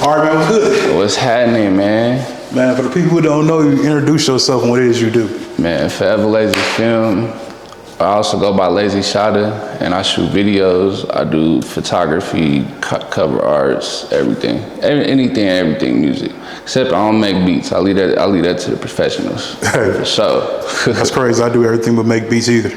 All right, man, what's good? What's happening, man? Man, for the people who don't know you, introduce yourself and what it is you do. Man, Foevalazy film. I also go by Lazy Shotta, and I shoot videos. I do photography, cover arts, everything, everything music. Except I don't make beats. I leave that to the professionals. Hey, for sure. That's crazy. I do everything but make beats either.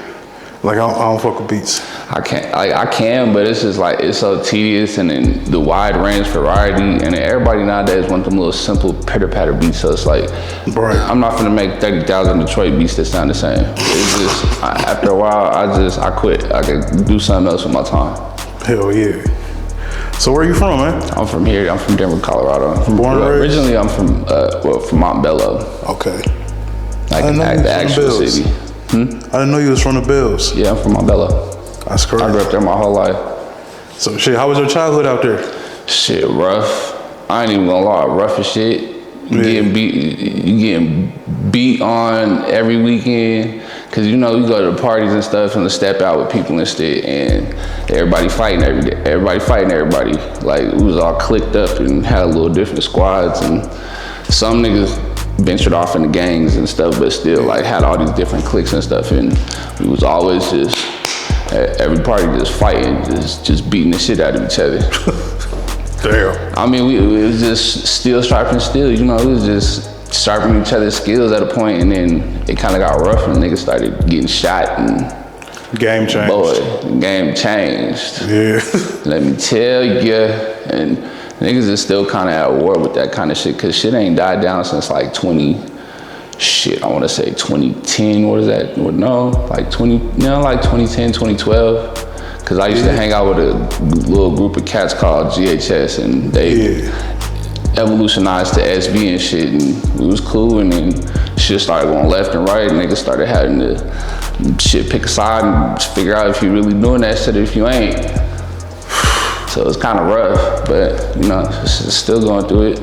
Like I don't fuck with beats. I can, but it's just like, it's so tedious, and then the wide range variety, and everybody nowadays want them little simple pitter-patter beats, so it's like, right. I'm not gonna make 30,000 Detroit beats that sound the same. It's just, after a while, I quit. I could do something else with my time. Hell yeah. So where are you from, man? I'm from here. I'm from Denver, Colorado. Born and raised? Originally, I'm from montbello. Okay. Like the actual city. I didn't know you was from the Bills. Yeah, I'm from montbello. That's crazy. I grew up there my whole life. So shit, how was your childhood out there? Shit, rough. I ain't even gonna lie, rough as shit. You getting beat on every weekend, cause you know you go to the parties and stuff and step out with people instead, and everybody fighting every day. Everybody fighting everybody. Like we was all clicked up and had a little different squads, and some niggas ventured off into gangs and stuff, but still like had all these different cliques and stuff, and we was always just at every party just fighting, just beating the shit out of each other. Damn. I mean, it was just steel sharpening steel, you know, it was just sharpening each other's skills at a point, and then it kind of got rough and niggas started getting shot, and game changed. Boy, the game changed. Yeah. Let me tell you, and niggas is still kind of at war with that kind of shit, cause shit ain't died down since like 2010, what is that? No, like 2010, 2012. Cause I used to hang out with a little group of cats called GHS, and they evolutionized to SB and shit, and we was cool, and then shit started going left and right, and niggas started having to pick a side and figure out if you really doing that shit or if you ain't. So it's kind of rough, but you know, still going through it.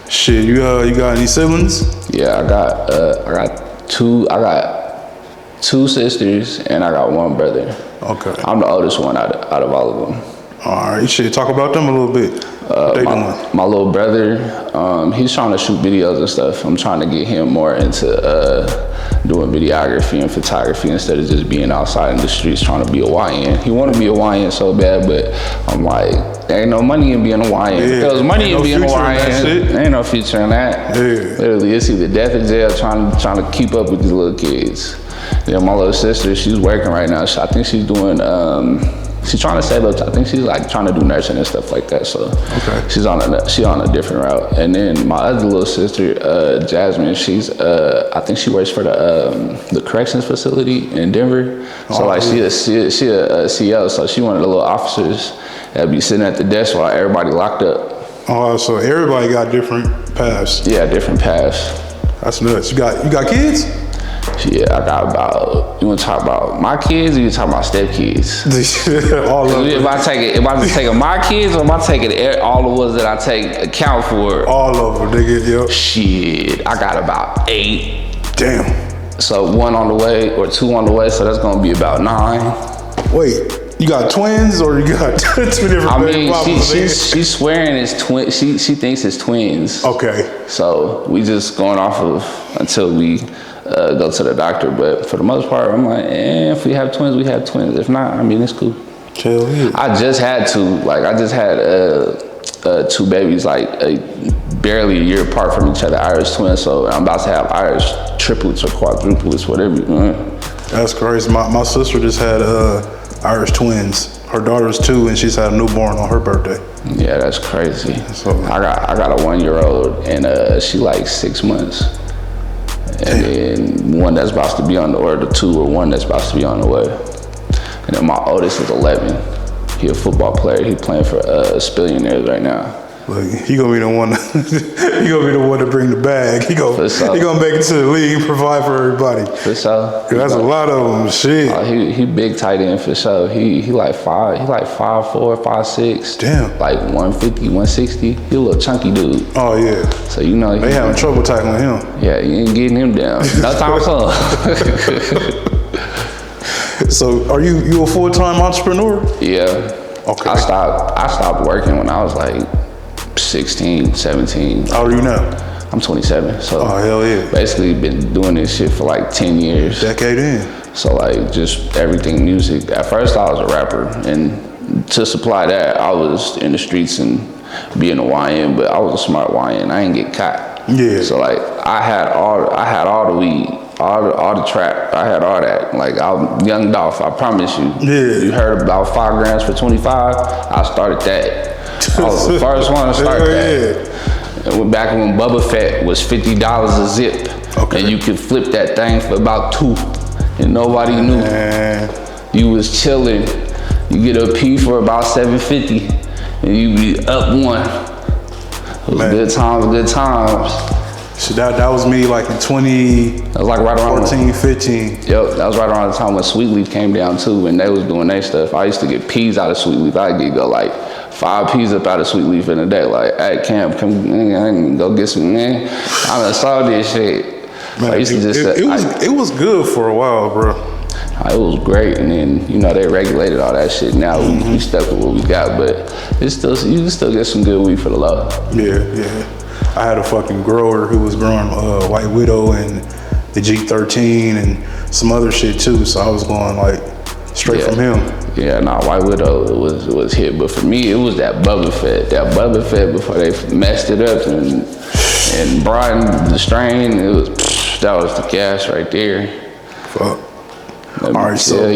Shit, you got any siblings? Yeah, I got two sisters and I got one brother. Okay. I'm the oldest one out of all of them. All right, shit, talk about them a little bit. My little brother, he's trying to shoot videos and stuff. I'm trying to get him more into doing videography and photography instead of just being outside in the streets trying to be a YN. He want to be a YN so bad, but I'm like, there ain't no money in being a YN. Yeah, because money in being a YN, there ain't no future in that. Yeah. Literally, it's either death or jail trying to keep up with these little kids. Yeah, my little sister, she's working right now. I think she's doing, she's trying to save up. I think she's like trying to do nursing and stuff like that. So okay. She's on a different route. And then my other little sister, Jasmine, she's I think she works for the corrections facility in Denver. So like she a CO. So she one of the little officers that be sitting at the desk while everybody locked up. Oh, so everybody got different paths. Yeah, different paths. That's nuts. You got kids? Yeah, I got about, you want to talk about my kids or you talk about stepkids? All of them. If I take my kids or am I taking all the ones that I take account for? All of them, nigga, yep. Shit, I got about 8. Damn. So 1 on the way or 2 on the way, so that's gonna be about 9. Wait, you got twins or you got 2 different I mean, she's swearing it's twins. She thinks it's twins. Okay. So we just going off of until we go to the doctor, but for the most part, I'm like, if we have twins, we have twins. If not, I mean, it's cool. Hell yeah. I just had 2 babies, like barely a year apart from each other, Irish twins. So I'm about to have Irish triplets or quadruplets, whatever. That's crazy. My sister just had Irish twins. Her daughter's 2, and she's had a newborn on her birthday. Yeah, that's crazy. So, I got a 1-year-old, and she like 6 months. And then one that's about to be on the way, or the 2 or 1 that's about to be on the way. And then my oldest is 11. He a football player. He playing for Spillionaires right now. Look, he gonna be the one. He gonna be the one to bring the bag. He gonna make it to the league, provide for everybody. For sure. That's a lot of them. Shit. He big tight end for sure. He like 5. He like 5'4", 5'6". Damn. Like 150, 160. He a little chunky dude. Oh yeah. So you know they having trouble tackling him. Yeah, you ain't getting him down. No time soon. So are you a full-time entrepreneur? Yeah. Okay. I stopped working when I was like 16, 17. How old are you now? I'm 27, so oh hell yeah, basically been doing this shit for like 10 years. Decade in. So like just everything music. At first I was a rapper, and to supply that I was in the streets and being a YN, but I was a smart YN. I ain't get caught. Yeah. So like I had all the weed, all the trap. I had all that. Like I'm young Dolph, I promise you. Yeah. You heard about 5 grams for 25? I started that. I was the first one to start that. And back when Bubba Fett was $50 a zip, and you could flip that thing for about 2, and nobody knew. You was chilling. You get a P for about $7.50, and you be up 1. It was good times, good times. So that was me like in 20. That was like right around 14, 15. Yep, that was right around the time when Sweet Leaf came down too, and they was doing their stuff. I used to get P's out of Sweet Leaf. I'd go like 5 P's up out of Sweet Leaf in a day. Like, hey, Cam, come go get some, man. I done saw this shit. Man, I used to just it was good for a while, bro. It was great, and then you know they regulated all that shit. Now we stuck with what we got, but it's still you can still get some good weed for the low. Yeah. I had a fucking grower who was growing White Widow and the G13 and some other shit too. So I was going like straight from him. Yeah, White Widow was hit, but for me it was that Bubba Fett. That Bubba Fett before they messed it up and broadened the strain. That was the gas right there. Fuck. All right, so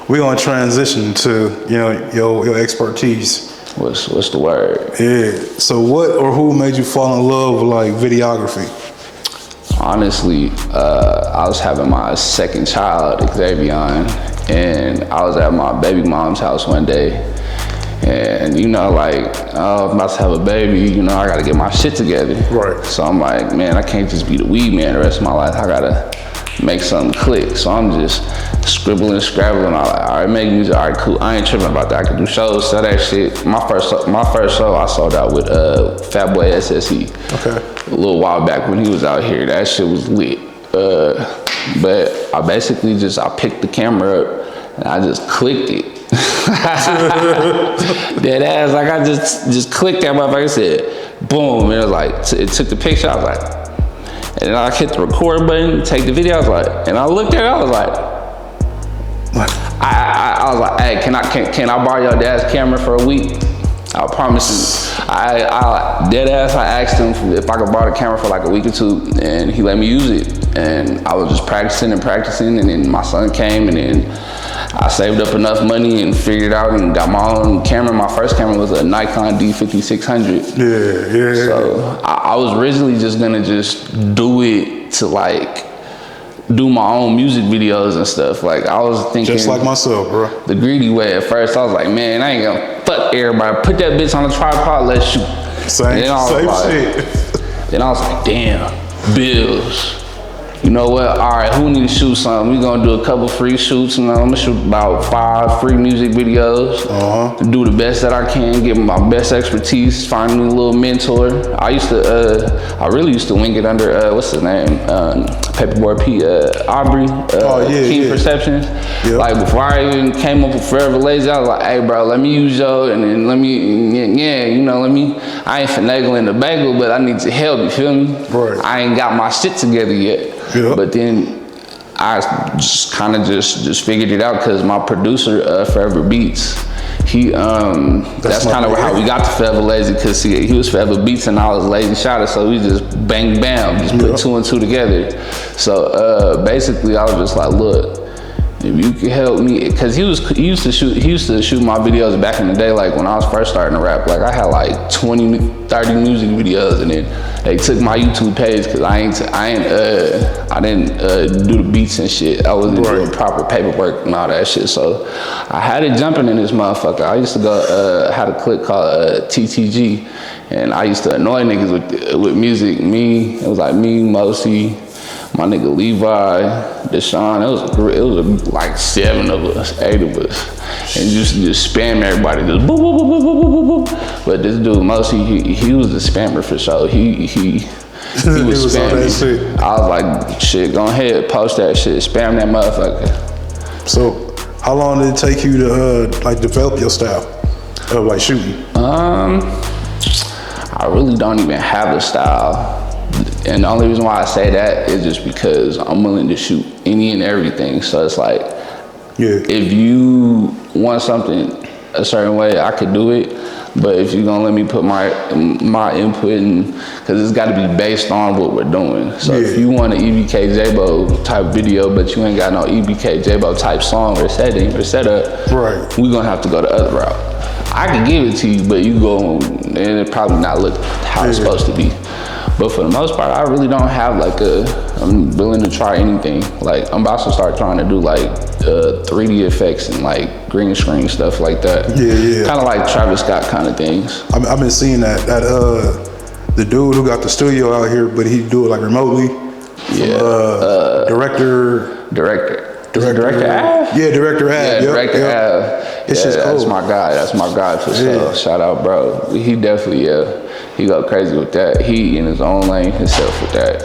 we're gonna transition to your expertise. What's the word? Yeah. So what or who made you fall in love with like videography? Honestly, I was having my second child, Xavier, and I was at my baby mom's house one day, and I'm about to have a baby. I gotta get my shit together. Right. So I'm like, man, I can't just be the weed man the rest of my life. I gotta make something click. So I'm just scribbling and scrabbling. I'm like, all right, make music. All right, cool. I ain't tripping about that. I can do shows, sell that shit. My first show I sold out with Fatboy SSE. Okay. A little while back when he was out here. That shit was lit. But I basically I picked the camera up and I just clicked it. Dead ass, like I just clicked that motherfucker and said, boom. And it was like, it took the picture. I was like, and then I hit the record button, take the video. I was like, and I looked at it. I was like, I was like, hey, can I borrow your dad's camera for a week? I promise you. I dead ass. I asked him if I could borrow the camera for like a week or 2, and he let me use it. And I was just practicing, and then my son came, and then I saved up enough money and figured it out and got my own camera. My first camera was a Nikon D5600. Yeah. So I was originally just gonna do it to like do my own music videos and stuff. Like I was thinking, just like myself, bro. The greedy way at first. I was like, man, I ain't gonna fuck everybody. Put that bitch on the tripod, let's shoot. Same shit. Then I was like, damn, bills. You know what? All right, who need to shoot something? We gonna do a couple free shoots. I'm gonna shoot about 5 free music videos. Do the best that I can, get my best expertise, find me a little mentor. I really used to wing it under, what's his name? Paperboard P, Aubrey, King Perceptions. Yep. Like before I even came up with Foevalazy, I was like, hey bro, let me use yo, and then I ain't finagling the bagel, but I need your help, you feel me? Right. I ain't got my shit together yet. Yep. But then I just kind of just figured it out because my producer, Forever Beats, that's kind of how we got to Foevalazy, because he was Forever Beats and I was Lazy Shotter, so we just bang bam, just put 2 and 2 together. So basically I was just like, look, if you could help me, because he used to shoot my videos back in the day, like when I was first starting to rap. Like I had like 20, 30 music videos, and then they took my YouTube page because I didn't do the beats and shit. I wasn't doing proper paperwork and all that shit. So I had it jumping in this motherfucker. I used to go had a clip called TTG, and I used to annoy niggas with music. It was like me, Mosi, my nigga Levi, Deshaun. It was like 7 of us, 8 of us, and just spam everybody, just boop boop boop boop boop boop. But this dude Mosi, he was the spammer for sure. He was spamming. I was like, shit, go ahead, post that shit, spam that motherfucker. So, how long did it take you to like develop your style of like shooting? I really don't even have a style. And the only reason why I say that is just because I'm willing to shoot any and everything. So it's like, if you want something a certain way, I could do it. But if you're gonna let me put my input in, because it's got to be based on what we're doing. So if you want an EBK J-Bo type video, but you ain't got no EBK J-Bo type song or setting or setup, we're gonna have to go the other route. I can give it to you, but you go and it probably not look how it's supposed to be. But for the most part, I really don't have like I'm willing to try anything. Like I'm about to start trying to do like 3D effects and like green screen stuff like that. Kind of like Travis Scott kind of things. I've been seeing that the dude who got the studio out here, but he do it like remotely. Director Av? Yeah, Director Av. Director Av. It's just cool. That's my guy for sure. Shout out, bro. He definitely, he go crazy with that. He in his own lane himself with that.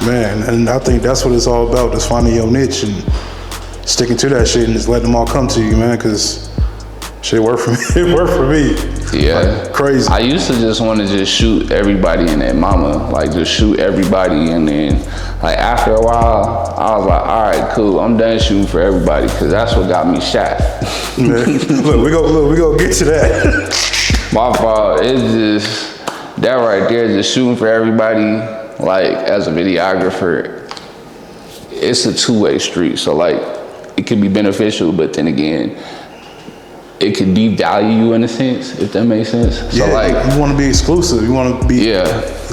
Man, and I think that's what it's all about, just finding your niche and sticking to that shit and just letting them all come to you, man, because shit worked for me. It worked for me. Yeah. Like, crazy. I used to just want to just shoot everybody in that mama, like just shoot everybody, and then like after a while, I was like, all right, cool, I'm done shooting for everybody, because that's what got me shot. Look, we gonna get to that. My fault. It's just that right there, just shooting for everybody. Like as a videographer, it's a two-way street. So like it can be beneficial, but then again, it could devalue you in a sense, if that makes sense. So like you want to be exclusive. You want to be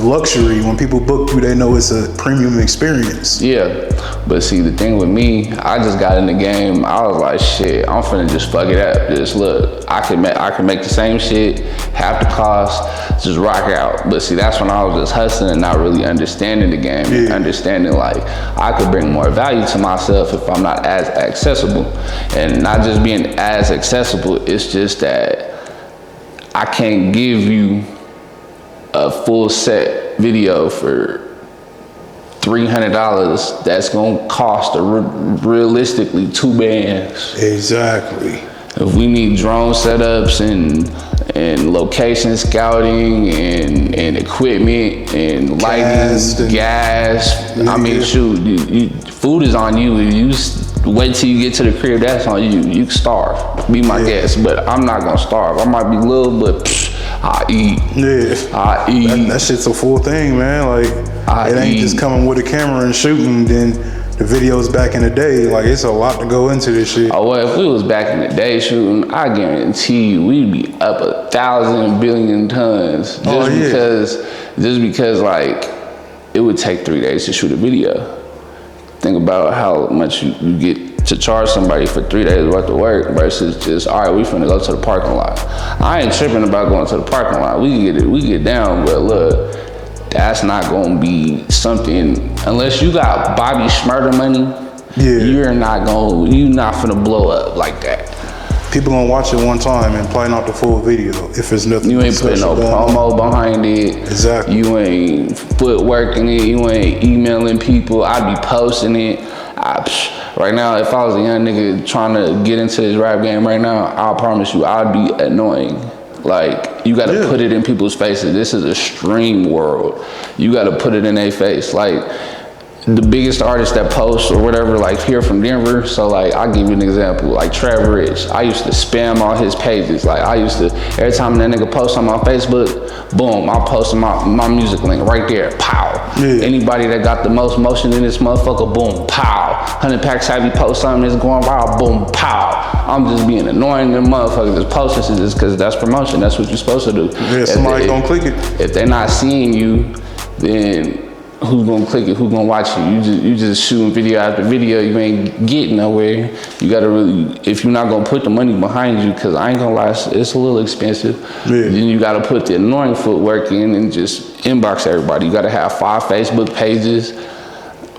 luxury. When people book you, they know it's a premium experience. Yeah. But see, the thing with me, I just got in the game. I was like, shit, I'm finna just fuck it up. Just look, I can make the same shit, half the cost, just rock out. But see, that's when I was just hustling and not really understanding the game, and understanding like I could bring more value to myself if I'm not as accessible. And not just being as accessible, it's just that I can't give you a full set video for $300 that's gonna cost realistically 2 bands. Exactly. If we need drone setups and location scouting and equipment and lighting, gas. I mean, shoot, food is on you. You wait till you get to the crib, that's on you. You can starve, be my guest, but I'm not gonna starve. I might be little, but I eat. I eat. That shit's a full thing, man. Like, it ain't just coming with a camera and shooting, then the videos back in the day. Like, it's a lot to go into this shit. Oh, well, if we was back in the day shooting, I guarantee you we'd be up 1,000 billion tons. Just because like, it would take 3 days to shoot a video. Think about how much you get to charge somebody for 3 days worth of work versus just, all right, we finna go to the parking lot. I ain't tripping about going to the parking lot. We get down, but look, that's not gonna be something, unless you got Bobby Schmurder money, you're not finna blow up like that. People gonna watch it one time and plan out the full video if it's nothing. You ain't putting no promo behind it. Exactly. You ain't footwork in it. You ain't emailing people. I be posting it. Right now, if I was a young nigga trying to get into this rap game right now, I promise you, I'd be annoying. Like, you gotta put it in people's faces. This is a stream world. You gotta put it in their face. Like, the biggest artist that posts or whatever, like here from Denver. So like, I'll give you an example, like Trevor Rich. I used to spam all his pages. Like I used to, every time that nigga posts on my Facebook, boom, I'll post my music link right there, pow. Anybody that got the most motion in this motherfucker, boom, pow. 100 Packs have you post something that's going viral, boom, pow. I'm just being annoying them motherfuckers that's posting this because that's promotion. That's what you're supposed to do. Yeah, somebody gonna click it. If they're not seeing you, then who's gonna click it? Who's gonna watch you? You just shooting video after video. You ain't getting nowhere. You gotta really, if you're not gonna put the money behind you, because I ain't gonna lie, it's a little expensive. Then you gotta put the annoying footwork in and just inbox everybody. You gotta have 5 Facebook pages,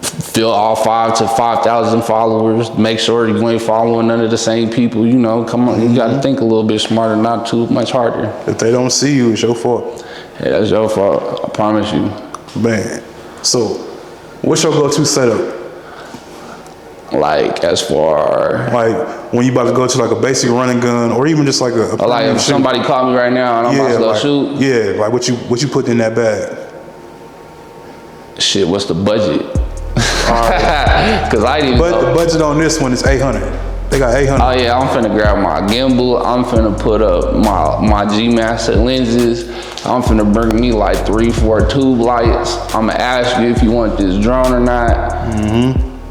fill all 5 to 5,000 followers. Make sure you ain't following none of the same people. You know, come on, you gotta think a little bit smarter, not too much harder. If they don't see you, it's your fault. Yeah, that's your fault. I promise you. Man. So, what's your go-to setup? Like as far like when you about to go to like a basic running gun, or even just like a like if somebody called me right now and I'm about to go shoot. Yeah, like what you put in that bag? Shit, what's the budget? Cause I didn't. But the budget on this one is $800. They got $800. Oh yeah, I'm finna grab my gimbal. I'm finna put up my G Master lenses. I'm finna bring me like 3-4 tube lights. I'ma ask you if you want this drone or not.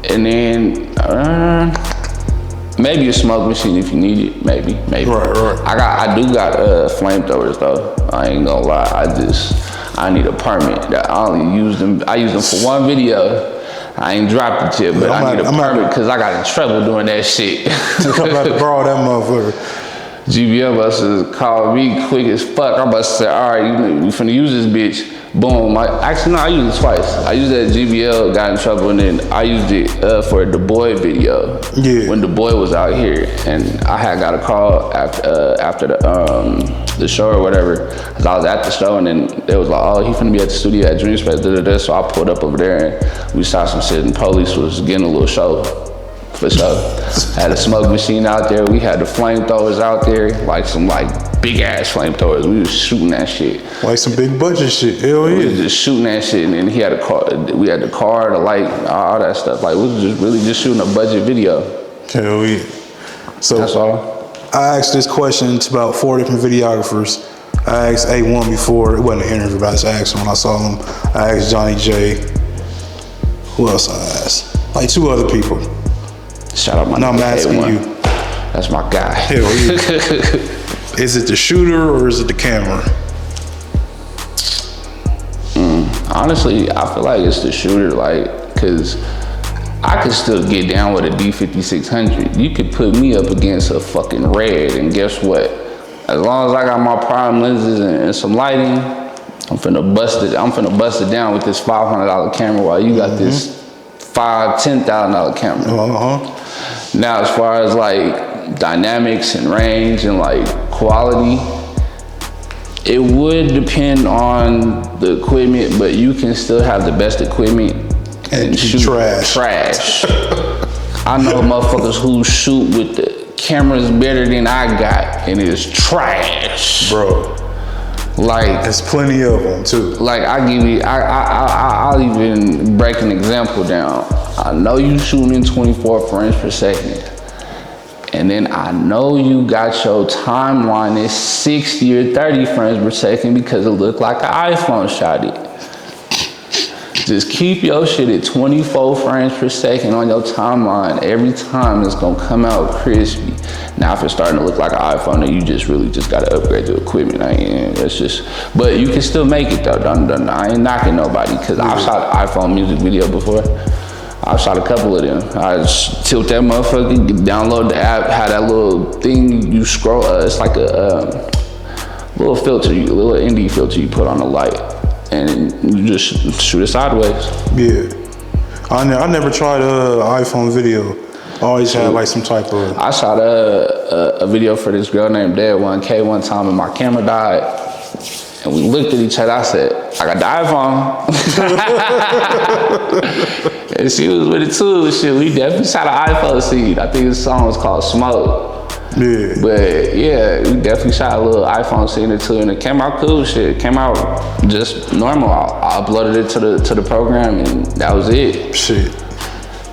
And then maybe a smoke machine if you need it. Maybe. Right. I do got flamethrowers though. I ain't gonna lie. I need a permit. I only use them. I use them for one video. I ain't dropped it yet, but I need a permit because I got in trouble doing that shit. I'm about to borrow that motherfucker. GBL must have called me quick as fuck. I must say, all right, you finna use this bitch. Boom. Actually, no, I used it twice. I used it at GBL, got in trouble, and then I used it for the boy video. Yeah. When the boy was out here, and I had got a call after the show or whatever, cause I was at the show, and then they was like, oh, he finna be at the studio at Dream Space, so I pulled up over there, and we saw some shit, and police was getting a little show. For sure. Had a smoke machine out there. We had the flamethrowers out there, like some big ass flamethrowers. We was shooting that shit. Like some big budget shit. Hell yeah. We was just shooting that shit, and then he had a car. We had the car, the light, all that stuff. Like we was just really just shooting a budget video. Hell yeah. So that's all. I asked this question to about 4 different videographers. I asked A1 before. It wasn't an interview, but I just asked him when I saw him. I asked Johnny J. Who else I asked? Like 2 other people. Shout out my nigga. I'm asking A1. you. That's my guy. Hell yeah. Is it the shooter or is it the camera? Honestly, I feel like it's the shooter, cause I could still get down with a D5600. You could put me up against a fucking Red, and guess what? As long as I got my prime lenses and some lighting, I'm finna bust it down with this $500 camera while you got this $10,000 camera. Now, as far as dynamics and range and quality, it would depend on the equipment, but you can still have the best equipment and shoot trash. I know motherfuckers who shoot with the cameras better than I got, and it's trash, bro. There's plenty of them too. I'll even break an example down. I know you shooting in 24 frames per second. And then I know you got your timeline is 60 or 30 frames per second because it looked like an iPhone shot it. Just keep your shit at 24 frames per second on your timeline. Every time it's gonna come out crispy. Now if it's starting to look like an iPhone, then you just really just gotta upgrade the equipment. But you can still make it though. I ain't knocking nobody, cause I've shot an iPhone music video before. I've shot a couple of them. I just tilt that motherfucker, download the app, have that little thing you scroll. It's like a little filter, a little indie filter you put on the light, and you just shoot it sideways. Yeah, I never tried iPhone video. I always had some type of. I shot a video for this girl named Dead 1K one time, and my camera died. And we looked at each other. I said, I got the iPhone. And she was with it too. Shit, we definitely shot an iPhone scene. I think this song was called Smoke. Yeah. But yeah, we definitely shot a little iPhone scene or two, and it came out cool. Shit, it came out just normal. I uploaded it to the program, and that was it. Shit.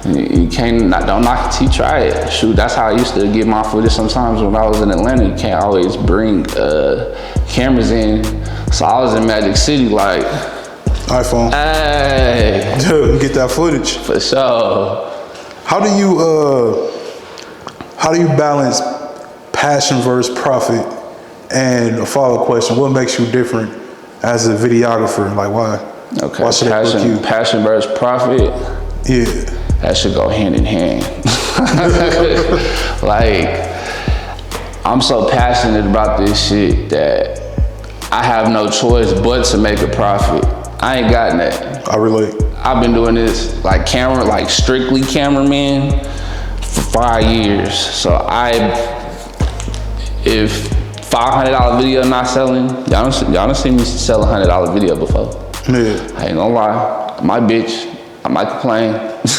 You can't, don't knock it till you try it. Shoot, that's how I used to get my footage sometimes when I was in Atlanta. You can't always bring cameras in. So I was in Magic City iPhone. Hey. Dude, get that footage. For sure. How do you balance passion versus profit? And a follow-up question, what makes you different as a videographer? Why? Okay, why should passion versus profit? Yeah. That should go hand in hand. I'm so passionate about this shit that I have no choice but to make a profit. I ain't got that. I relate. I've been doing this strictly cameraman for 5 years. So if $500 video not selling, y'all done seen me sell $100 video before. Yeah. I ain't gonna lie, my bitch, I might complain.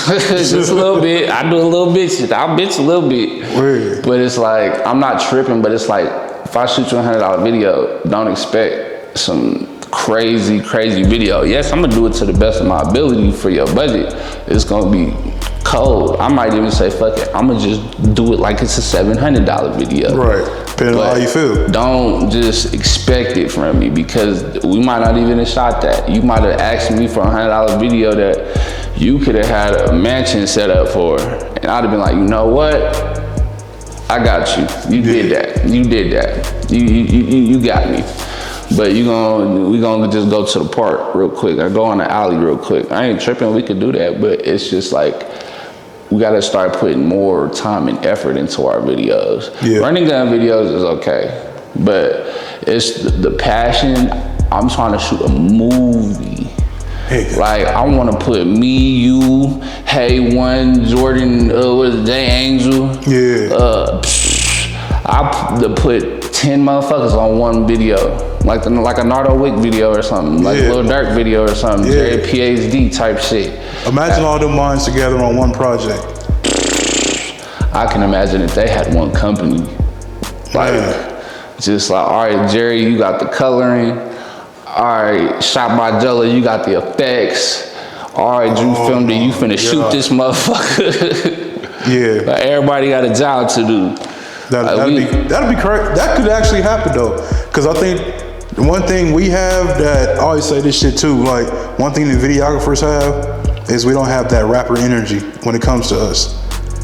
Just a little bit. I do a little bit. I'll bitch a little bit. Weird. But it's like, I'm not tripping, but it's like, if I shoot you a $100 video, don't expect some crazy video. Yes, I'm gonna do it to the best of my ability for your budget. It's gonna be cold. I might even say, fuck it, I'm gonna just do it like it's a $700 video. Right, depending on how you feel. Don't just expect it from me, because we might not even have shot that. You might have asked me for a $100 video that you could have had a mansion set up for, and I'd have been like, you know what? I got you. You did that. You did that. You got me. But we gonna just go to the park real quick. I go on the alley real quick. I ain't tripping. We could do that, but it's just like, we gotta start putting more time and effort into our videos. Yeah. Running gun videos is okay, but it's the passion. I'm trying to shoot a movie. Hey. Like, I want to put me, you, Hey One, Jordan, what is it, Jay Angel? Yeah. I put 10 motherfuckers on one video, like a Nardo Wick video or something, like a Lil Durk video or something, Jerry PhD type shit. Imagine all them minds together on one project. I can imagine if they had one company, like just like, all right, Jerry, you got the coloring. All right, Shot by Jello, you got the effects. All right, Drew filmed it, you finna shoot this motherfucker. Like, everybody got a job to do. That'd be correct. That could actually happen though, because I think one thing we have that, I always say this shit too, like one thing the videographers have is we don't have that rapper energy when it comes to us.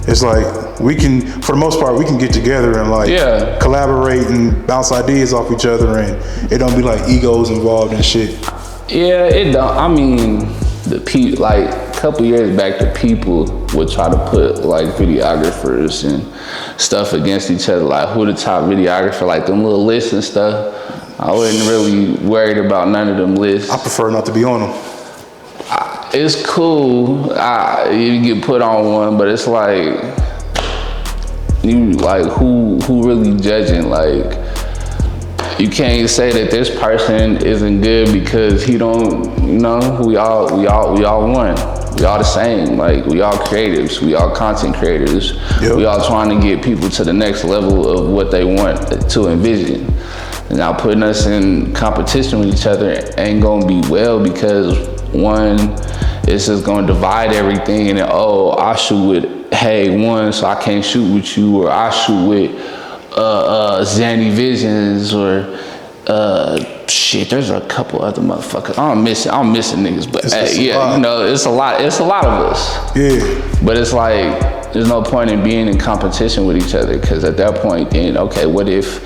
It's like, we can, for the most part, we can get together and like collaborate and bounce ideas off each other, and it don't be like egos involved and shit. Yeah, it don't. I mean, the people, like a couple years back, the people would try to put like videographers and stuff against each other, like who the top videographer, like them little lists and stuff. I wasn't really worried about none of them lists. I prefer not to be on them. It's cool, you get put on one, but it's like, you like, who really judging? Like, you can't say that this person isn't good because he don't, you know, we all one. We all the same, like we all creatives, we all content creators. Yep. We all trying to get people to the next level of what they want to envision. And now putting us in competition with each other ain't gonna be well, because one, it's just gonna divide everything, and then, oh, I shoot with Hey One, so I can't shoot with you, or I shoot with Zanny Visions, or shit, there's a couple other motherfuckers. I'm missing niggas, but hey, yeah, you know, it's a lot of us. Yeah. But it's like, there's no point in being in competition with each other, because at that point, then, okay, what if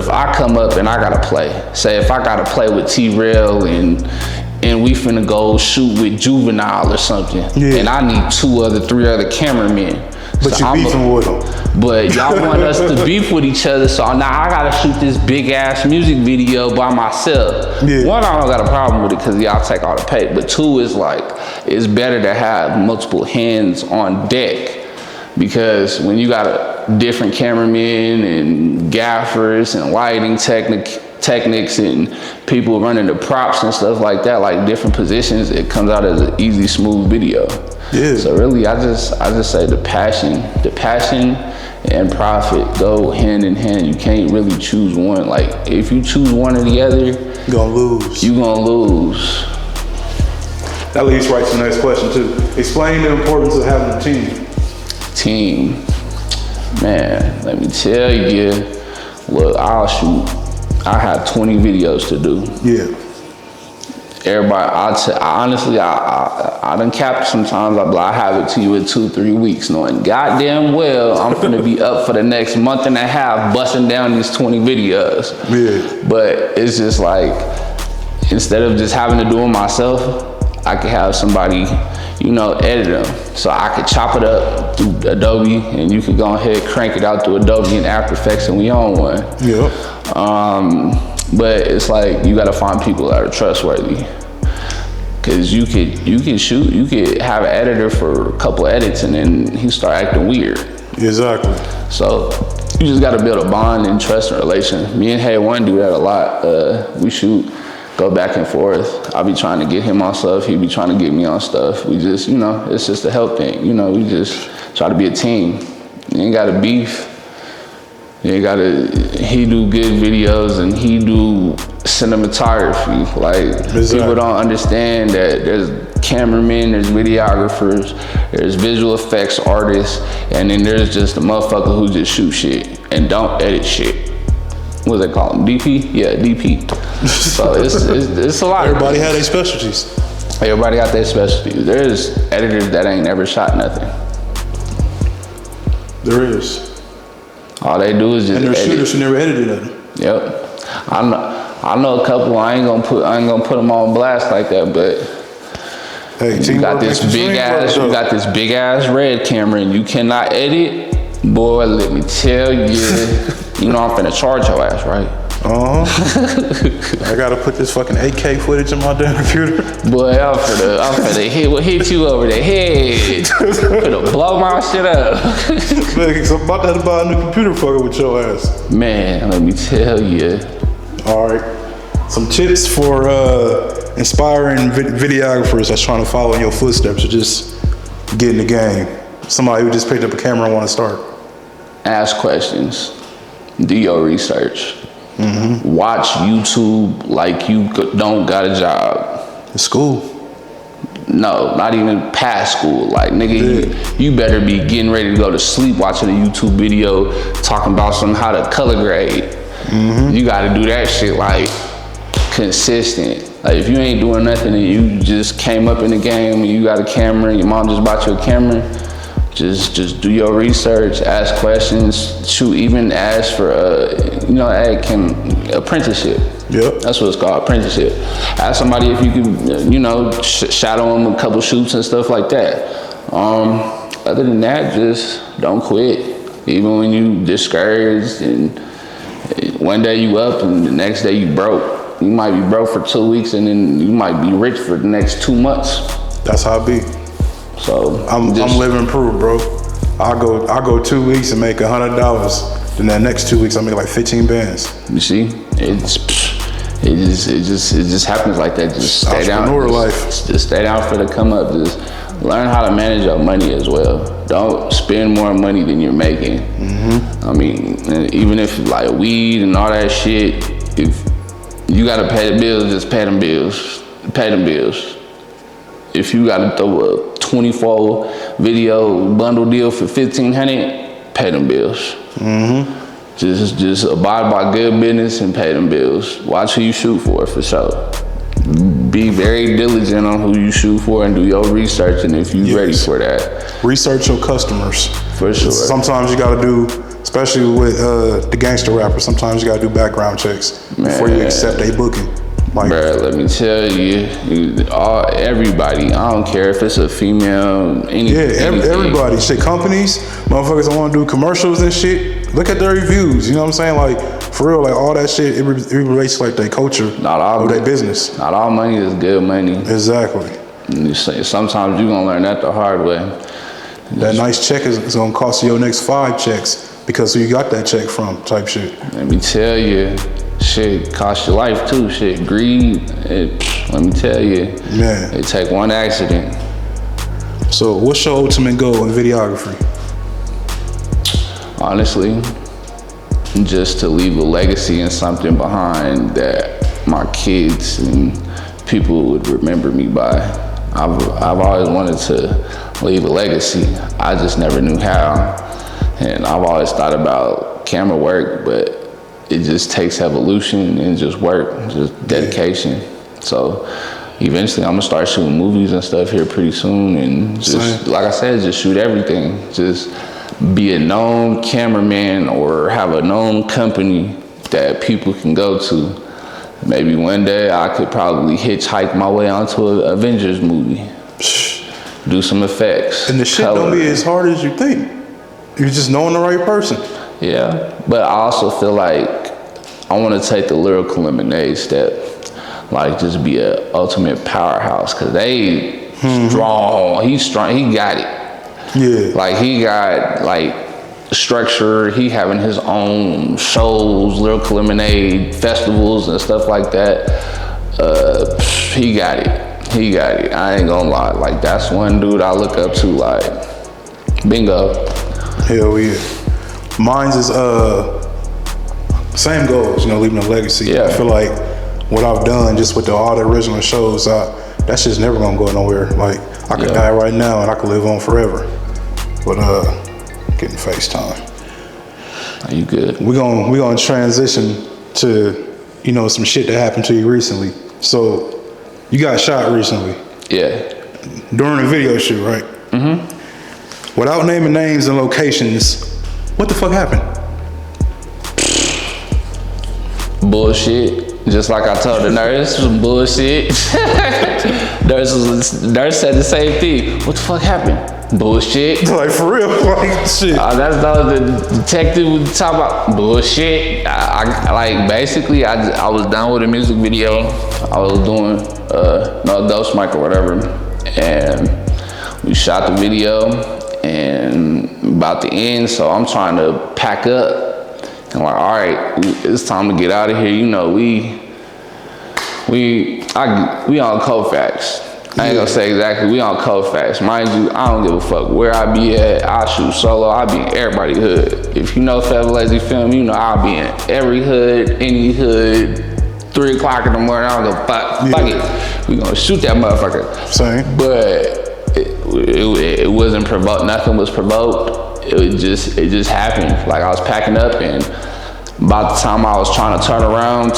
I come up and I gotta play? Say if I gotta play with T-Rail and we finna go shoot with Juvenile or something, and I need 3 other cameramen. But so you beefing with them. But y'all want us to beef with each other, so now I gotta shoot this big ass music video by myself. Yeah. One, I don't got a problem with it because y'all take all the pay. But two, is like, it's better to have multiple hands on deck, because when you got a different cameramen and gaffers and lighting techniques and people running the props and stuff like that, like different positions, it comes out as an easy, smooth video. Yeah. So really, I just say the passion and profit go hand in hand. You can't really choose one. Like, if you choose one or the other, you're gonna lose. You're gonna lose. That leads right to the next question too. Explain the importance of having a team. Man, let me tell you, look, I have 20 videos to do. Yeah. Everybody, honestly, I done capped sometimes. I have it to you in 2-3 weeks, knowing goddamn well I'm gonna be up for the next month and a half busting down these 20 videos. Yeah. But it's just like, instead of just having to do it myself, I could have somebody, you know, edit them. So I could chop it up through Adobe, and you could go ahead, crank it out through Adobe and After Effects, and we own one. Yeah. But it's like, you gotta find people that are trustworthy. Cause you could have an editor for a couple edits and then he start acting weird. Exactly. So you just gotta build a bond and trust and relation. Me and Hey One do that a lot. We shoot go back and forth. I'll be trying to get him on stuff. He'll be trying to get me on stuff. We just, you know, it's just a help thing. You know, we just try to be a team. You ain't got to beef. You ain't got to, he do good videos and he do cinematography. Like, people don't understand that there's cameramen, there's videographers, there's visual effects artists, and then there's just a motherfucker who just shoot shit and don't edit shit. What do they call them? DP? Yeah, DP. So it's a lot. Everybody had their specialties. Everybody got their specialties. There's editors that ain't never shot nothing. There is. All they do is just and there's edit. shooters who never edited nothing. Yep. I know a couple. I ain't gonna put them on blast like that, but hey, you got this big ass red camera and you cannot edit. Boy, let me tell you, you know I'm finna charge your ass, right? I gotta put this fucking 8K footage in my damn computer. Boy, I'm finna hit you over the head. Finna blow my shit up. Man, I'm about to have to buy a new computer fucking with your ass. Man, let me tell you. All right, some tips for inspiring videographers that's trying to follow in your footsteps or just get in the game. Somebody who just picked up a camera and want to start. Ask questions. Do your research. Watch YouTube like you don't got a job. It's school. No, not even past school. Like, nigga, you better be getting ready to go to sleep watching a YouTube video talking about how to color grade. You gotta do that shit like consistent. Like, if you ain't doing nothing and you just came up in the game and you got a camera and your mom just bought you a camera, just do your research, ask questions, shoot, even ask for apprenticeship. Yep. That's what it's called, apprenticeship. Ask somebody if you can, shadow them a couple shoots and stuff like that. Other than that, just don't quit. Even when you discouraged and one day you up and the next day you broke. You might be broke for 2 weeks and then you might be rich for the next 2 months. That's how it be. So I'm living proof, bro. I go 2 weeks and make $100. Then that next 2 weeks I make like 15 bands. You see, it just happens like that. Just stay down. Just stay down for the come up. Just learn how to manage your money as well. Don't spend more money than you're making. I mean, even if like weed and all that shit, if you gotta pay the bills, just pay them bills. Pay them bills. If you gotta throw a 24 video bundle deal for $1,500, pay them bills. Just abide by good business and pay them bills. Watch who you shoot for sure. Be very diligent on who you shoot for and do your research, and if you're ready for that. Research your customers. For sure. Sometimes you gotta do, especially with the gangster rappers, sometimes you gotta do background checks before you accept a booking. Like, bruh, let me tell you, everybody, I don't care if it's a female, everybody. Shit, companies, motherfuckers that want to do commercials and shit, look at their reviews, you know what I'm saying? Like, for real, like all that shit, it relates to like their culture or their business. Not all money is good money. Exactly. Sometimes you're going to learn that the hard way. That nice check is going to cost you your next 5 checks because who you got that check from type shit. Let me tell you. Shit cost your life too. Shit, greed. Let me tell you. Man. It take one accident. So, what's your ultimate goal in videography? Honestly, just to leave a legacy and something behind that my kids and people would remember me by. I've always wanted to leave a legacy. I just never knew how. And I've always thought about camera work, but it just takes evolution and just work, just dedication. So eventually I'm gonna start shooting movies and stuff here pretty soon, and just like I said, just shoot everything. Just be a known cameraman or have a known company that people can go to. Maybe one day I could probably hitchhike my way onto an Avengers movie. Do some effects. And the shit don't be as hard as you think. You're just knowing the right person. Yeah, but I also feel like I want to take the lyrical lemonade step, like just be an ultimate powerhouse, cause they strong. He's strong. He got it. Yeah. Like he got like structure. He having his own shows, lyrical lemonade festivals and stuff like that. He got it. He got it. I ain't gonna lie. Like, that's one dude I look up to. Like, bingo. Hell yeah. Mine's is same goals. You know, leaving a legacy. Yeah. I feel like what I've done just with all the original shows, that's just never gonna go nowhere. Like, I could die right now and I could live on forever. But getting FaceTime. Are you good? We're gonna transition to, you know, some shit that happened to you recently. So you got shot recently. Yeah. During a video shoot, right? Mm-hmm. Without naming names and locations, what the fuck happened? Bullshit. Just like I told the nurse, some bullshit. Nurse said the same thing. What the fuck happened? Bullshit. Like, for real? Like, shit. That's the detective was talking about. Bullshit. I like, basically, I was done with a music video. I was doing no Ghost Mic or whatever, and we shot the video, and about to end, so I'm trying to pack up. I'm like, all right, it's time to get out of here. You know, we on Kofax. I ain't gonna say exactly, we on Kofax. Mind you, I don't give a fuck where I be at. I shoot solo, I be in everybody's hood. If you know Foevalazy film, you know I'll be in every hood, any hood, 3 o'clock in the morning, I don't give a fuck. Fuck it. We gonna shoot that motherfucker. Same. But it wasn't provoked, nothing was provoked. It just happened. Like, I was packing up, and about the time I was trying to turn around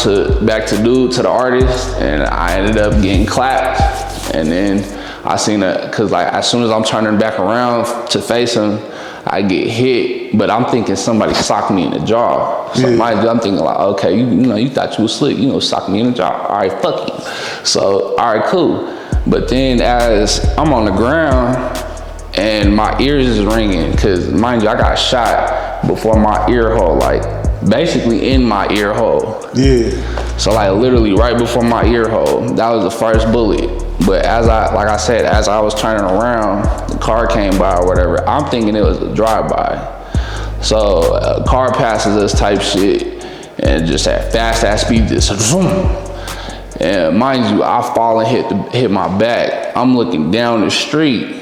back to the artist, and I ended up getting clapped. And then I seen cause like as soon as I'm turning back around to face him, I get hit, but I'm thinking somebody socked me in the jaw. So I'm thinking like, okay, you thought you was slick, sock me in the jaw. All right, fuck you. So, all right, cool. But then as I'm on the ground and my ears is ringing, cause mind you, I got shot before my ear hole, like basically in my ear hole. Yeah. So like literally right before my ear hole, that was the first bullet. But as I was turning around, the car came by or whatever. I'm thinking it was a drive-by. So a car passes us type shit, and just at fast-ass speed, just boom. And mind you, I fall and hit my back. I'm looking down the street.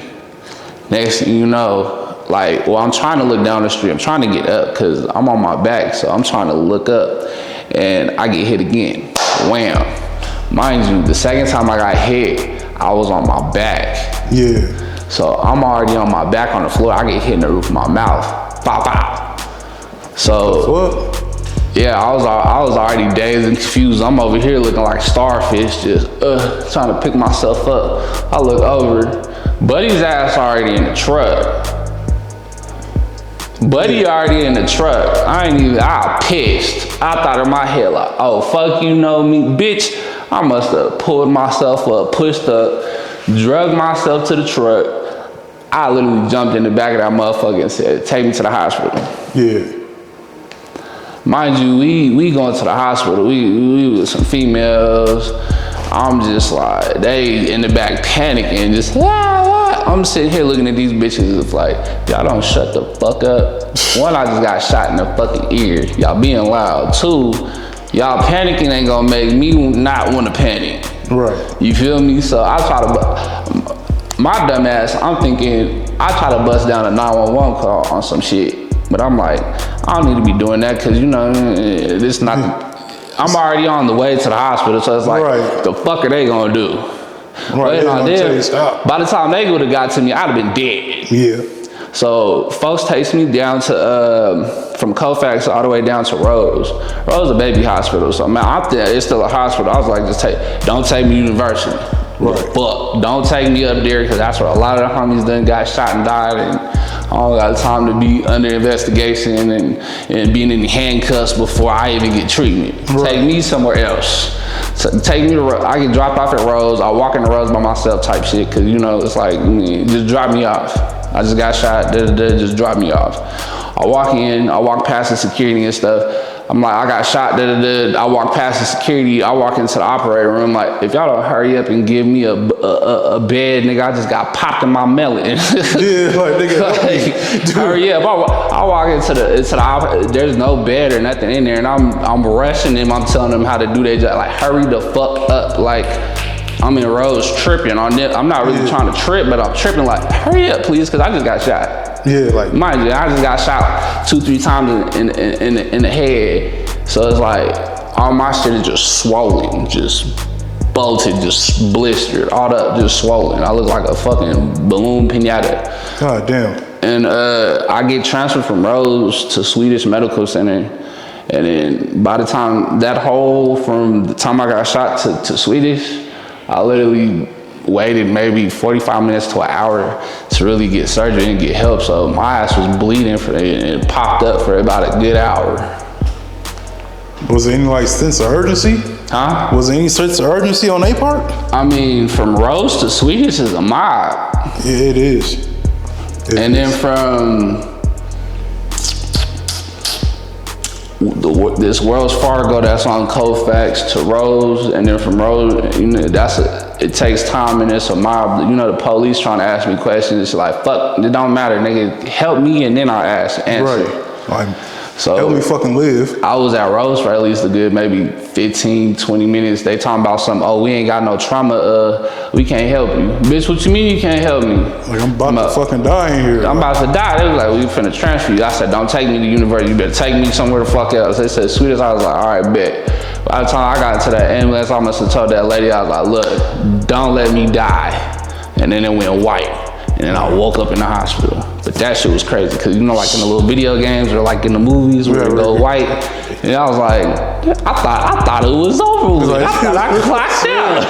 Next thing you know, like, well, I'm trying to look down the street. I'm trying to get up because I'm on my back, so I'm trying to look up, and I get hit again. Wham. Mind you, the second time I got hit, I was on my back. Yeah. So I'm already on my back on the floor. I get hit in the roof of my mouth. Pow, pow. So, yeah, I was already dazed and confused. I'm over here looking like starfish, just trying to pick myself up. I look over, Buddy's ass already in the truck. Buddy already in the truck. I pissed. I thought in my head like, oh, fuck, you know me, bitch. I must have pulled myself up, pushed up, drugged myself to the truck. I literally jumped in the back of that motherfucker and said, take me to the hospital. Yeah. Mind you, we going to the hospital. We with some females. I'm just like, they in the back panicking, just I'm sitting here looking at these bitches. It's like, y'all don't shut the fuck up. One, I just got shot in the fucking ear. Y'all being loud. Two, y'all panicking ain't gonna make me not want to panic. Right. You feel me? So I try to, my dumb ass, I'm thinking, I try to bust down a 911 call on some shit. But I'm like, I don't need to be doing that because, this not, I'm already on the way to the hospital. So it's like, the fuck are they gonna do? Right. By the time they would have got to me, I'd have been dead. Yeah. So folks takes me down to, from Kofax all the way down to Rose. Rose is a baby hospital. So man, it's still a hospital. I was like, don't take me to university. Right. Fuck, don't take me up there because that's where a lot of the homies done got shot and died, and I don't got time to be under investigation and being in handcuffs before I even get treatment. Right. Take me somewhere else. So take me to I get dropped off at Rose. I walk in the Rose by myself type shit because it's like, just drop me off. I just got shot, just drop me off. I walk in, I walk past the security and stuff. I'm like, I got shot, I walk past the security, I walk into the operator room, like, if y'all don't hurry up and give me a bed, nigga, I just got popped in my melon. Yeah, like, nigga, hurry up. I walk into the there's no bed or nothing in there, and I'm rushing them, I'm telling them how to do their job, like, hurry the fuck up, like, I'm in rows tripping on them. I'm not really trying to trip, but I'm tripping like, hurry up, please, because I just got shot. Yeah, like, mind you, I just got shot 2-3 times in the head. So it's like, all my shit is just swollen, just bolted, just blistered, all up, just swollen. I look like a fucking balloon pinata. God damn. And I get transferred from Rose to Swedish Medical Center. And then by the time from the time I got shot to Swedish, I literally waited maybe 45 minutes to an hour to really get surgery and get help. So my ass was bleeding and it popped up for about a good hour. Was there any like sense of urgency? Huh? Was there any sense of urgency on their part? I mean, from Rose to Swedish is a mob. Yeah, it is. Then from this Wells Fargo that's on Colfax to Rose, and then from Rose, you know, it takes time and it's a mob. You know, the police trying to ask me questions. It's like, fuck, it don't matter, nigga. Help me and then I'll answer. Right. Like, so help me fucking live. I was at Rose for at least a good maybe 15, 20 minutes. They talking about something, oh, we ain't got no trauma, we can't help you. Bitch, what you mean you can't help me? Like, I'm about to fucking die in here. I'm about to die. They was like, we finna transfer you. I said, don't take me to university. You better take me somewhere the fuck else. They said, Swedish. I was like, all right, bet. By the time I got into that ambulance, I must have told that lady, I was like, look, don't let me die. And then it went white. And then I woke up in the hospital. But that shit was crazy, because you know, like in the little video games or like in the movies where it go white. And I was like, I thought it was over with. I thought I clocked out.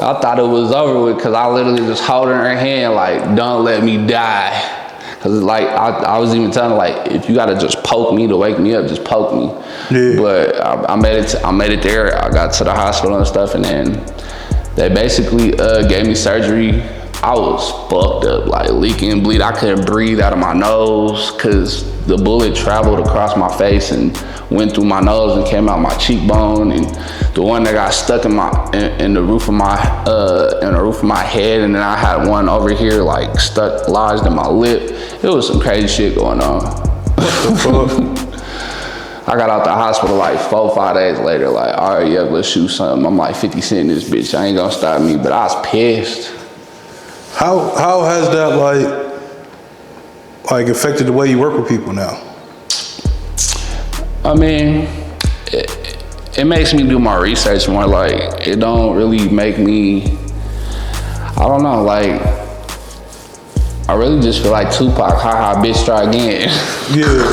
I thought it was over with, because I literally just holding her hand like, don't let me die. Cause like I was even telling her, like, if you gotta just poke me to wake me up, just poke me. Yeah. But I made it there. I got to the hospital and stuff, and then they basically gave me surgery. I was fucked up, like leaking, bleed. I couldn't breathe out of my nose because the bullet traveled across my face and went through my nose and came out my cheekbone. And the one that got stuck in the roof of my head, and then I had one over here like stuck, lodged in my lip. It was some crazy shit going on. What the fuck? I got out the hospital like 4-5 days later, like, all right, yeah, let's shoot something. I'm like 50 Cent in this bitch. I ain't gonna stop me, but I was pissed. How has that like affected the way you work with people now? I mean, it makes me do my research more. Like, it don't really make me, I don't know, like, I really just feel like Tupac, haha, bitch, try again. Yeah.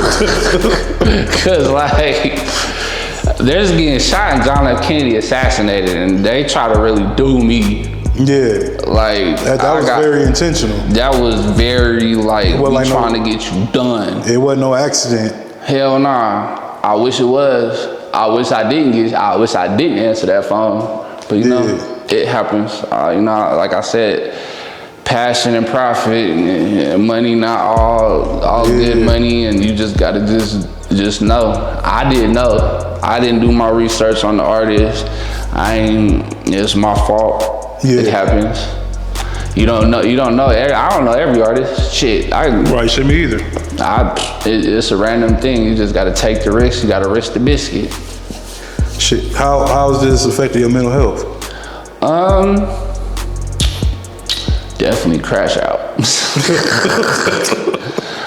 Cause like, there's getting shot and John F. Kennedy assassinated, and they try to really do me. Yeah. Like, that was very intentional. That was very like, we like trying to get you done. It wasn't no accident. Hell nah. I wish it was. I wish I didn't answer that phone. But you know, it happens. You know, like I said, passion and profit and money, not all good money, and you just gotta just know. I didn't know. I didn't do my research on the artist. It's my fault. Yeah. It happens. You don't know. I don't know every artist. Shit. Right, shit me either. It's a random thing. You just gotta take the risk. You gotta risk the biscuit. Shit. How has this affected your mental health? Definitely crash out.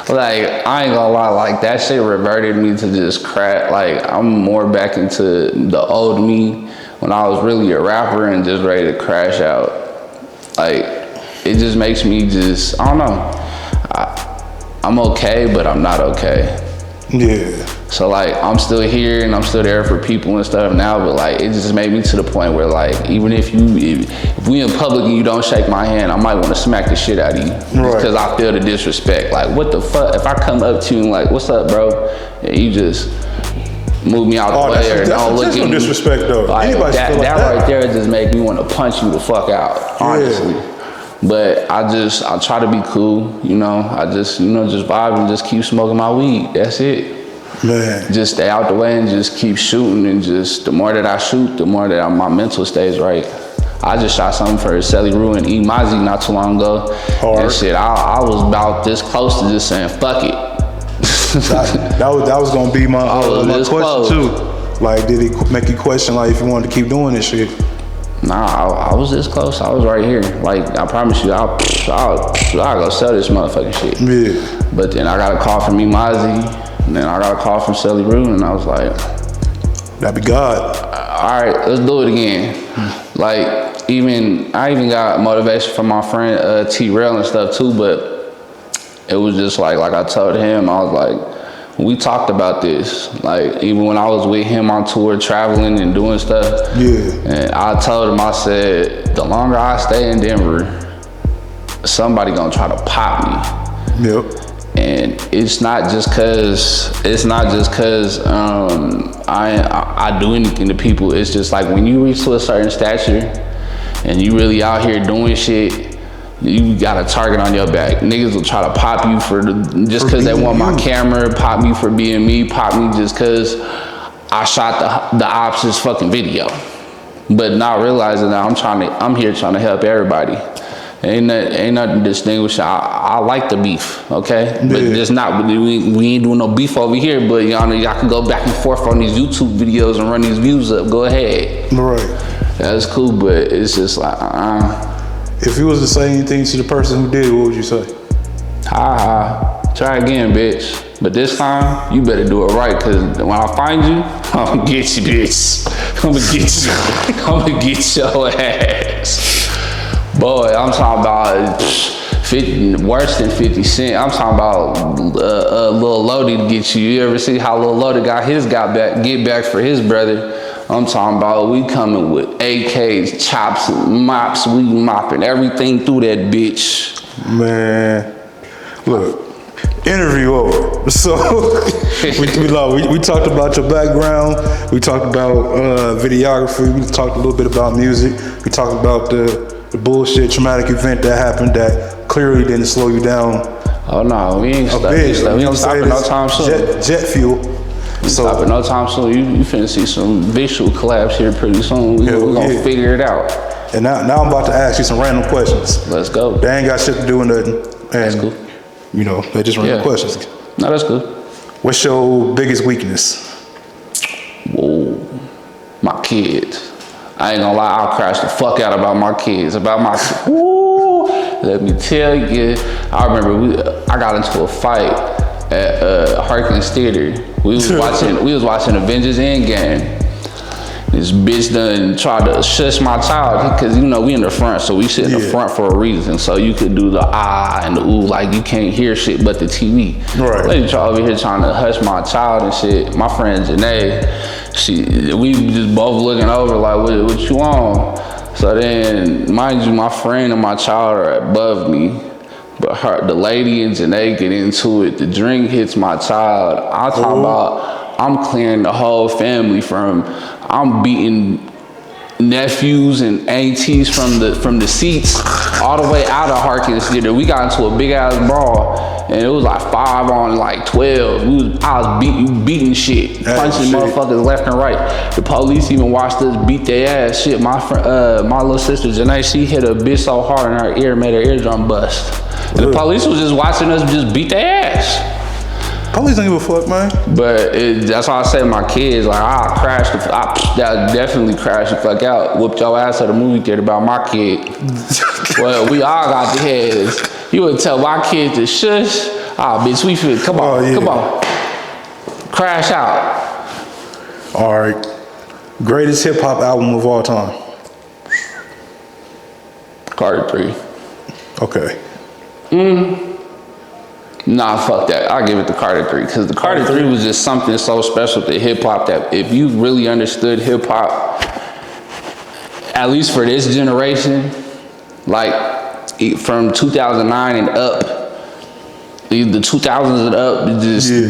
Like, I ain't gonna lie, like, that shit reverted me to just crack. Like, I'm more back into the old me when I was really a rapper and just ready to crash out. Like, it just makes me just, I don't know. I'm okay, but I'm not okay. Yeah. So like, I'm still here and I'm still there for people and stuff now, but like, it just made me to the point where like, even if we in public and you don't shake my hand, I might want to smack the shit out of you. Right. Because I feel the disrespect. Like, what the fuck? If I come up to you and like, what's up, bro? And you just move me out the way or don't look at me. Disrespect though. Like, that right there just make me want to punch you the fuck out, honestly. Yeah. But I try to be cool, you know. I just vibe and just keep smoking my weed. That's it. Man. Just stay out the way and just keep shooting, and just the more that I shoot, the more that my mental stays right. I just shot something for Selly Rue and Foevalazy not too long ago. Hard. And shit, I was about this close to just saying, fuck it. that was gonna be my question close. too. Like, did it make you question, like, if you wanted to keep doing this shit? Nah, I was this close. I was right here. Like, I promise you, I'll go sell this motherfucking shit. Yeah. But then I got a call from Foevalazy, and then I got a call from Selly Rue, and I was like, that'd be God. All right, let's do it again. Like, I even got motivation from my friend T-Rail and stuff too, but it was just like I told him, I was like, we talked about this. Like, even when I was with him on tour, traveling and doing stuff. Yeah. And I told him, I said, the longer I stay in Denver, somebody gonna try to pop me. Yep. And it's not just cause I do anything to people. It's just like when you reach to a certain stature and you really out here doing shit, you got a target on your back. Niggas will try to pop you just cause they want my camera, pop me for being me, pop me just cause I shot the ops' fucking video. But not realizing that I'm here trying to help everybody. Ain't nothing distinguishing. I like the beef, okay? Yeah. But just not, we ain't doing no beef over here, but y'all can go back and forth on these YouTube videos and run these views up. Go ahead. Right. That's cool, but it's just like, If you was to say anything to the person who did it, what would you say? Try again, bitch. But this time, you better do it right, cause when I find you, I'm gonna get you, bitch. I'm gonna get your ass. Boy, I'm talking about 50, worse than 50 Cent. I'm talking about Lil Lodi to get you. You ever see how Lil Lodi got get back for his brother? I'm talking about we coming with AKs, chops, mops, we mopping everything through that bitch. Man, look, interview over. So we talked about your background. We talked about videography. We talked a little bit about music. We talked about the bullshit traumatic event that happened that clearly didn't slow you down. Oh no, we ain't stopping. We ain't stopping no time soon. Jet fuel. Stopping no time soon. You finna see some visual collabs here pretty soon. We're gonna figure it out. And now I'm about to ask you some random questions. Let's go. They ain't got shit to do with nothing. And, that's cool. You know, they're just random questions. No, that's good. What's your biggest weakness? Whoa, my kids. I ain't gonna lie, I'll crash the fuck out about my kids. Woo, let me tell you. I remember I got into a fight at Harkins Theater. We was watching Avengers Endgame. This bitch done tried to shush my child, cause you know we in the front, so we sit in the front for a reason. So you could do the and the ooh, like you can't hear shit but the TV. Right. Lady over here trying to hush my child and shit. My friend Janae, we just both looking over like, what you on? So then, mind you, my friend and my child are above me. But the lady and Janae get into it. The drink hits my child. I'm talking about, I'm clearing the whole family I'm beating nephews and aunties from the seats all the way out of Harkins Theater. We got into a big ass brawl, and it was like 5 on like 12. I was beating shit, punching motherfuckers left and right. The police even watched us beat their ass. Shit, my little sister Janae, she hit a bitch so hard in her ear, made her eardrum bust. And the police was just watching us just beat their ass. Police don't give a fuck, man. But that's why I say my kids, like, I definitely crashed the fuck out. Whooped your ass at a movie theater about my kid. Well, we all got the heads. You would tell my kid to shush. Bitch, we feel, come on. Crash out. All right. Greatest hip hop album of all time? Carter 3. Okay. Nah, fuck that. I'll give it to Carter 3, because the Carter 3 was just something so special to hip hop that if you really understood hip hop, at least for this generation, like from 2009 and up, the 2000s and up,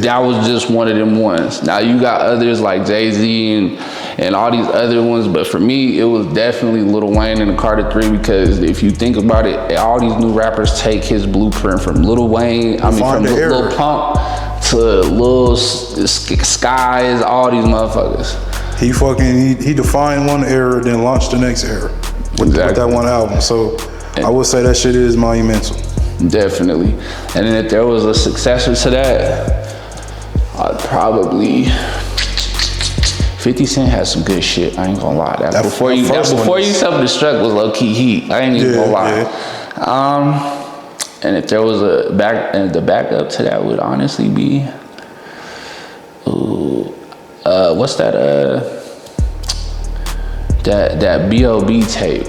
that was just one of them ones. Now you got others like Jay-Z and all these other ones. But for me, it was definitely Lil Wayne and the Carter 3, because if you think about it, all these new rappers take his blueprint from Lil Wayne, from Lil Pump to Lil Skies, all these motherfuckers. He defined one era, then launched the next era with that one album. So I would say that shit is monumental. Definitely. And then if there was a successor to that, I'd probably 50 Cent has some good shit. I ain't gonna lie. That before you self-destruct was low key heat. I ain't even gonna lie. Yeah. And if there was the backup to that would honestly be, what's that? That B.O.B. tape.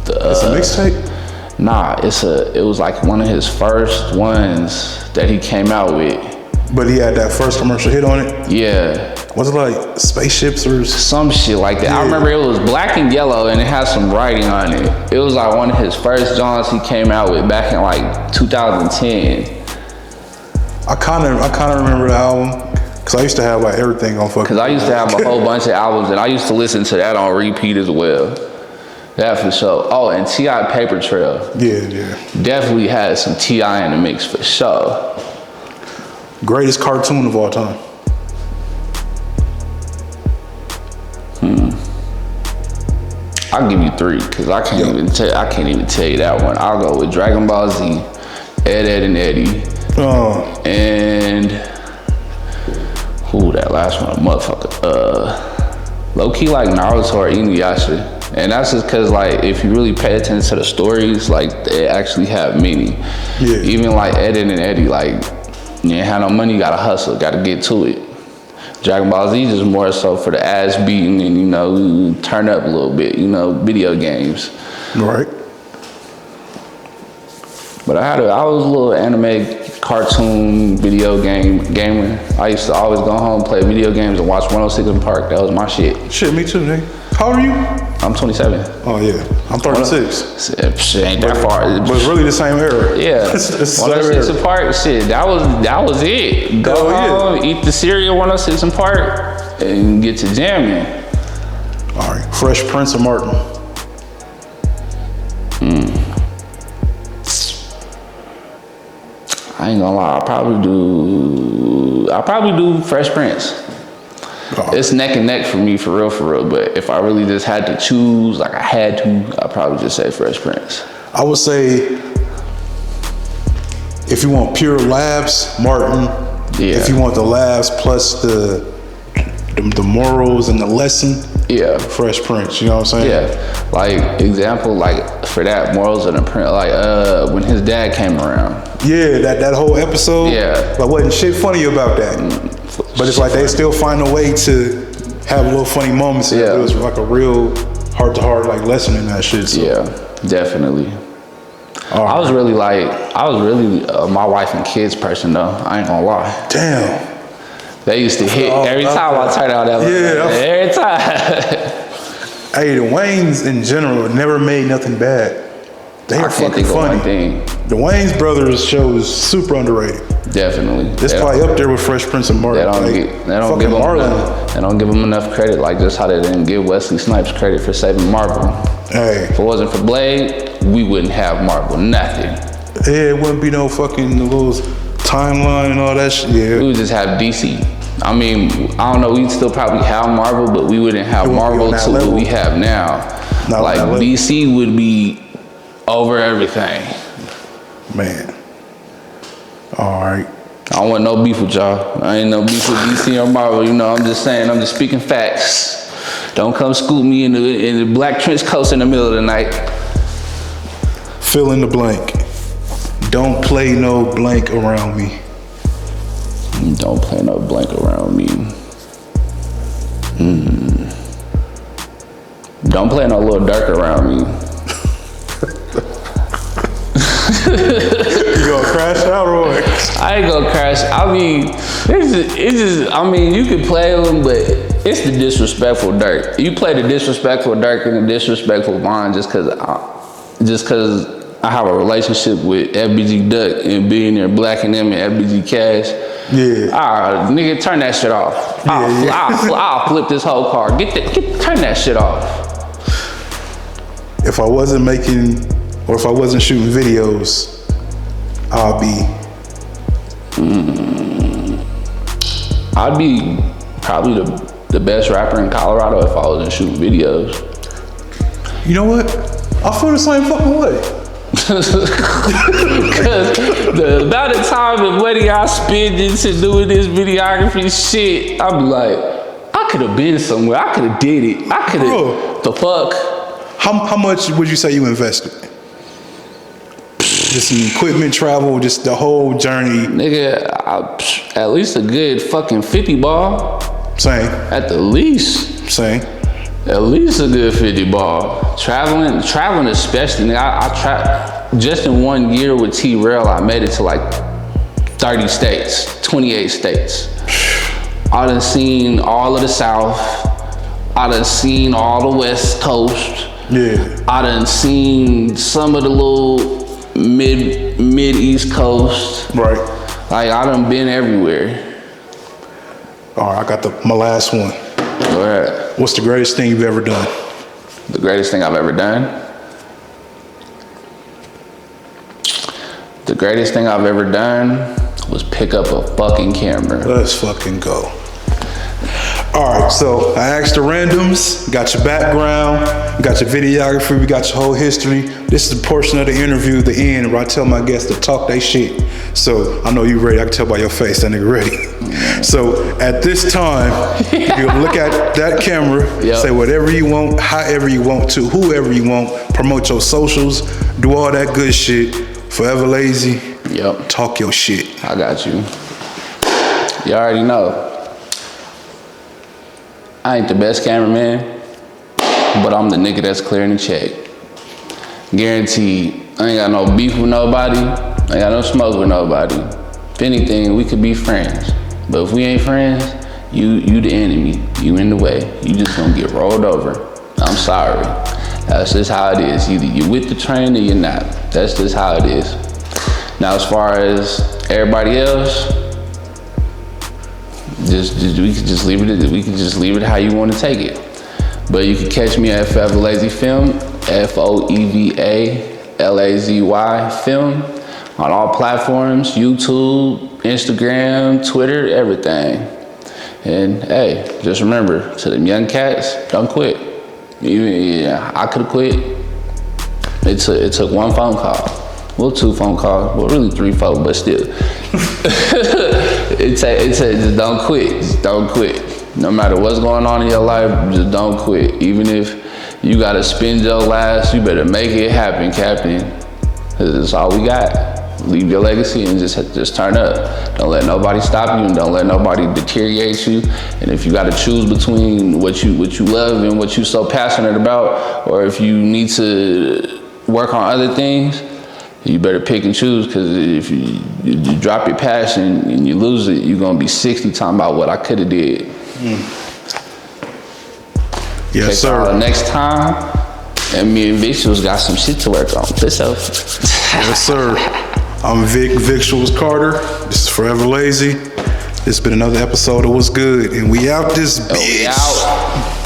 It's a mixtape? Nah, it was like one of his first ones that he came out with. But he had that first commercial hit on it? Yeah. Was it like spaceships or some shit like that? Yeah. I remember it was black and yellow and it had some writing on it. It was like one of his first joints he came out with back in like 2010. I kind of remember the album. Cause I used to have like everything on fucking. Cause I used to have a whole bunch of albums and I used to listen to that on repeat as well. That for sure. Oh, and T.I. Paper Trail. Yeah. Definitely had some T.I. in the mix for sure. Greatest cartoon of all time. I'll give you 3 because I can't even tell you that one. I'll go with Dragon Ball Z, Ed, and Eddie, and that last one, motherfucker. Low key like Naruto or Inuyasha. And that's just cause like if you really pay attention to the stories, like they actually have meaning. Yeah. Even like Ed and Eddie, like you ain't have no money, you gotta hustle, gotta get to it. Dragon Ball Z is more so for the ass beating and turn up a little bit, video games. Right. But I was a little anime cartoon video gamer. I used to always go home, play video games, and watch 106 in Park. That was my shit. Shit, me too, nigga. How old are you? I'm 27. Oh yeah, I'm 36. Shit, ain't that far. But it's really the same era. Yeah, 106 in Park. Shit, that was it. Go home, eat the cereal 106 in Park, and get to jamming. All right, Fresh Prince of Martin. I ain't gonna lie, I'll probably do Fresh Prince. Oh. It's neck and neck for me, for real. But if I really just had to choose, like I had to, I'd probably just say Fresh Prince. I would say, if you want pure laughs, Martin. Yeah. If you want the laughs plus the morals and the lesson, Fresh Prince. You know what I'm saying? Yeah. Like example, like for that morals and the print, like when his dad came around. Yeah, that whole episode. Yeah. But wasn't shit funny about that. But it's like they still find a way to have little funny moments. Yeah. It was like a real heart-to-heart like lesson in that shit. So. Yeah, definitely. Right. I was really my wife and kids person though. I ain't gonna lie. Damn. They used to hit every time I turned out that. Yeah. Every time. Hey, the Waynes in general never made nothing bad. They are fucking funny. The Wayans brothers show is super underrated. Definitely. It's probably up there with Fresh Prince of Martin. They don't give them enough credit, like just how they didn't give Wesley Snipes credit for saving Marvel. Hey. If it wasn't for Blade, we wouldn't have Marvel. Nothing. Yeah, it wouldn't be no fucking little timeline and all that shit. Yeah. We would just have DC. I mean, I don't know, we'd still probably have Marvel, but we wouldn't have Marvel to what we have now. Like DC would be over everything. Man. All right. I don't want no beef with y'all. I ain't no beef with DC or Marvel. I'm just saying, I'm just speaking facts. Don't come scoop me in the black trench coats in the middle of the night. Fill in the blank. Don't play no blank around me. Don't play no blank around me. Don't play no Lil Durk around me. You gonna crash out or what? I ain't gonna crash. I mean, you can play them, but it's the disrespectful Durk. You play the disrespectful Durk and the disrespectful Vaughn just cause I have a relationship with FBG Duck and Billionaire Black and them and FBG Cash. Yeah. Nigga, turn that shit off. I'll flip this whole car. Turn that shit off. If I wasn't making, or if I wasn't shooting videos, I'd be probably the best rapper in Colorado if I wasn't shooting videos. You know what? I feel the same fucking way. Cause the amount of time and money I spend into doing this videography shit, I'm like, I could have been somewhere. I could have did it. I could have. The fuck? How much would you say you invested? Just in equipment, travel, just the whole journey. Nigga, at least a good fucking 50 ball. Same. At the least. Same. At least a good 50 ball. Traveling especially. Nigga, I just in 1 year with T-Rail, I made it to like 30 states, 28 states. I done seen all of the South. I done seen all the West Coast. Yeah. I done seen some of the little mid-East Coast. Right. Like, I done been everywhere. All right, I got my last one. Go ahead. What's the greatest thing you've ever done? The greatest thing I've ever done? The greatest thing I've ever done was pick up a fucking camera. Let's fucking go. All right, so I asked the randoms, got your background, got your videography, we got your whole history. This is the portion of the interview, the end, where I tell my guests to talk their shit. So I know you ready. I can tell by your face that nigga ready. So at this time, you look at that camera, say whatever you want, however you want to, whoever you want, promote your socials, do all that good shit. Foevalazy, talk your shit. I got you. You already know. I ain't the best cameraman, but I'm the nigga that's clearing the check. Guaranteed. I ain't got no beef with nobody. I ain't got no smoke with nobody. If anything, we could be friends. But if we ain't friends, you the enemy. You in the way. You just gonna get rolled over. I'm sorry. That's just how it is. Either you with the train or you're not. That's just how it is. Now, as far as everybody else, we could just leave it. We can just leave it how you want to take it. But you can catch me at Foevalazy Film, Foevalazy Film, on all platforms: YouTube, Instagram, Twitter, everything. And hey, just remember, to them young cats, don't quit. I could have quit. It took one phone call. Well, 2 phone calls. Well, really 3, 4, but still. It said just don't quit. Just don't quit. No matter what's going on in your life, just don't quit. Even if you gotta spend your last, you better make it happen, Captain. Cause that's all we got. Leave your legacy and just turn up. Don't let nobody stop you, and don't let nobody deteriorate you. And if you gotta choose between what you love and what you're so passionate about, or if you need to work on other things, you better pick and choose, because if you drop your passion and you lose it, you're gonna be 60 talking about what I could have did. Yes, sir. Next time, and me and VICUALS got some shit to work on. Yes, sir. I'm VICUALS Carter. This is Foevalazy. This has been another episode of What's Good, and we out this bitch. We out.